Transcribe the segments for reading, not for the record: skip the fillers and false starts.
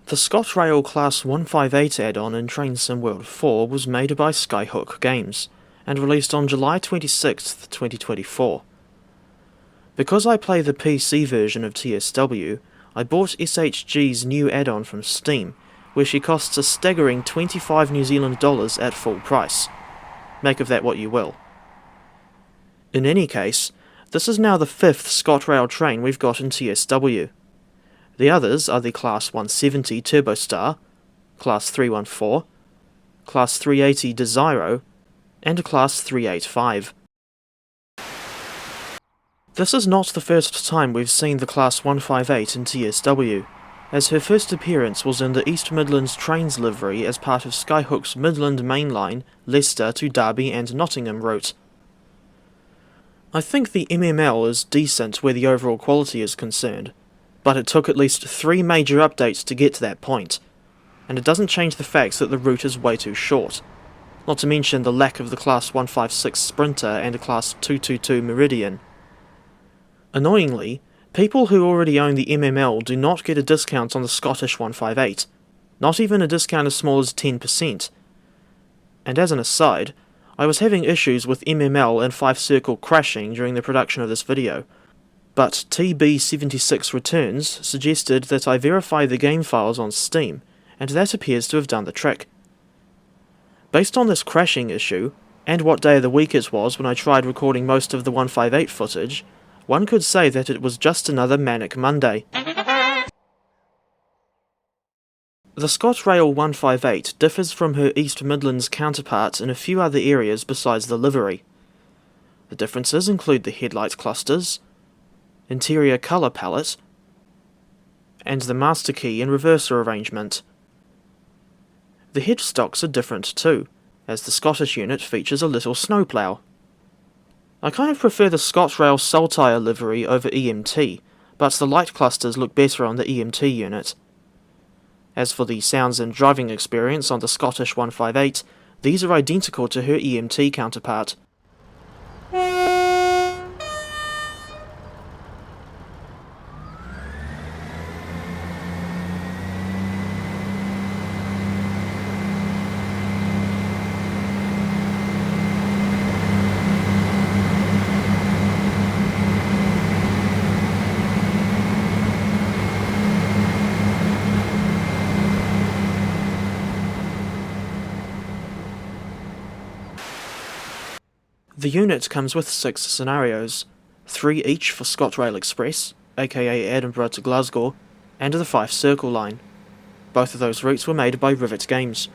The ScotRail Class 158 add-on in Train Sim World 4 was made by Skyhook Games, and released on July 26, 2024. Because I play the PC version of TSW, I bought SHG's new add-on from Steam, where she costs a staggering 25 New Zealand dollars at full price. Make of that what you will. In any case, this is now the 5th ScotRail train we've got in TSW. The others are the Class 170 Turbostar, Class 314, Class 380 Desiro, and Class 385. This is not the first time we've seen the Class 158 in TSW, as her first appearance was in the East Midlands Trains livery as part of Skyhook's Midland Mainline, Leicester to Derby and Nottingham route. I think the MML is decent where the overall quality is concerned, but it took at least 3 major updates to get to that point, and it doesn't change the fact that the route is way too short, not to mention the lack of the Class 156 Sprinter and a Class 222 Meridian. Annoyingly, people who already own the MML do not get a discount on the Scottish 158, not even a discount as small as 10%. And as an aside, I was having issues with MML and Fife Circle crashing during the production of this video, but TB76 Returns suggested that I verify the game files on Steam, and that appears to have done the trick. Based on this crashing issue, and what day of the week it was when I tried recording most of the 158 footage, one could say that it was just another manic Monday. The ScotRail 158 differs from her East Midlands counterpart in a few other areas besides the livery. The differences include the headlight clusters, interior colour palette, and the master key and reverser arrangement. The headstocks are different too, as the Scottish unit features a little snowplough. I kind of prefer the ScotRail Saltire livery over EMT, but the light clusters look better on the EMT unit. As for the sounds and driving experience on the Scottish 158, these are identical to her EMT counterpart. The unit comes with 6 scenarios, 3 each for ScotRail Express, aka Edinburgh to Glasgow, and the Fife Circle line. Both of those routes were made by Rivet Games.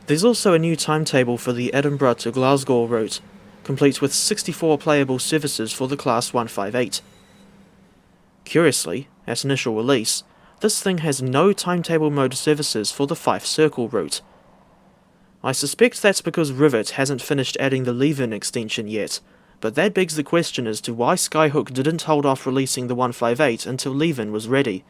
There's also a new timetable for the Edinburgh to Glasgow route, complete with 64 playable services for the Class 158. Curiously, at initial release, this thing has no timetable mode services for the Fife Circle route. I suspect that's because Rivet hasn't finished adding the leave-in extension yet, but that begs the question as to why Skyhook didn't hold off releasing the 158 until leave-in was ready.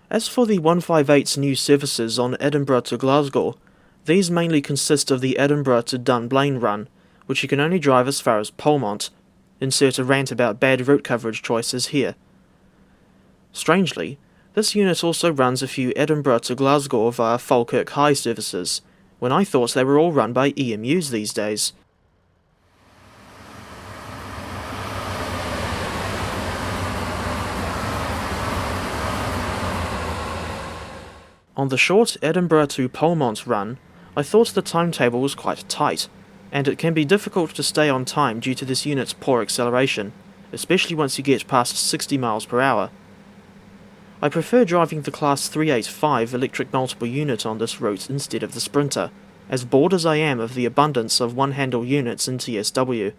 As for the 158's new services on Edinburgh to Glasgow, these mainly consist of the Edinburgh to Dunblane run, which you can only drive as far as Polmont. Insert a rant about bad route coverage choices here. Strangely, this unit also runs a few Edinburgh to Glasgow via Falkirk High services, when I thought they were all run by EMUs these days. On the short Edinburgh to Polmont run, I thought the timetable was quite tight, and it can be difficult to stay on time due to this unit's poor acceleration, especially once you get past 60 miles per hour. I prefer driving the Class 385 electric multiple unit on this route instead of the Sprinter, as bored as I am of the abundance of one-handle units in TSW.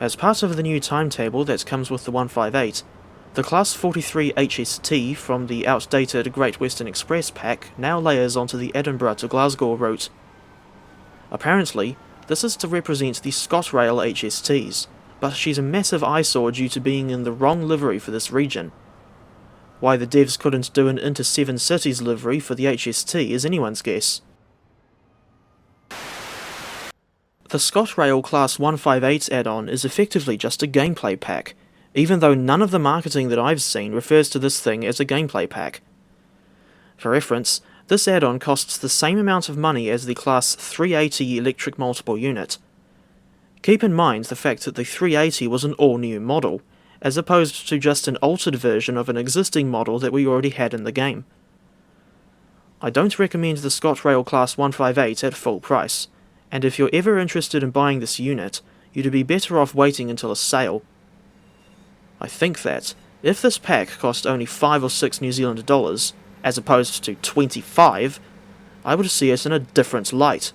As part of the new timetable that comes with the 158, the Class 43 HST from the outdated Great Western Express pack now layers onto the Edinburgh to Glasgow route. Apparently, this is to represent the ScotRail HSTs, but she's a massive eyesore due to being in the wrong livery for this region. Why the devs couldn't do an Into 7 Cities livery for the HST is anyone's guess. The ScotRail Class 158 add-on is effectively just a gameplay pack, even though none of the marketing that I've seen refers to this thing as a gameplay pack. For reference, this add-on costs the same amount of money as the Class 380 electric multiple unit. Keep in mind the fact that the 380 was an all-new model, as opposed to just an altered version of an existing model that we already had in the game. I don't recommend the ScotRail Class 158 at full price, and if you're ever interested in buying this unit, you'd be better off waiting until a sale. I think that, if this pack cost only 5 or 6 New Zealand dollars, as opposed to 25, I would see it in a different light.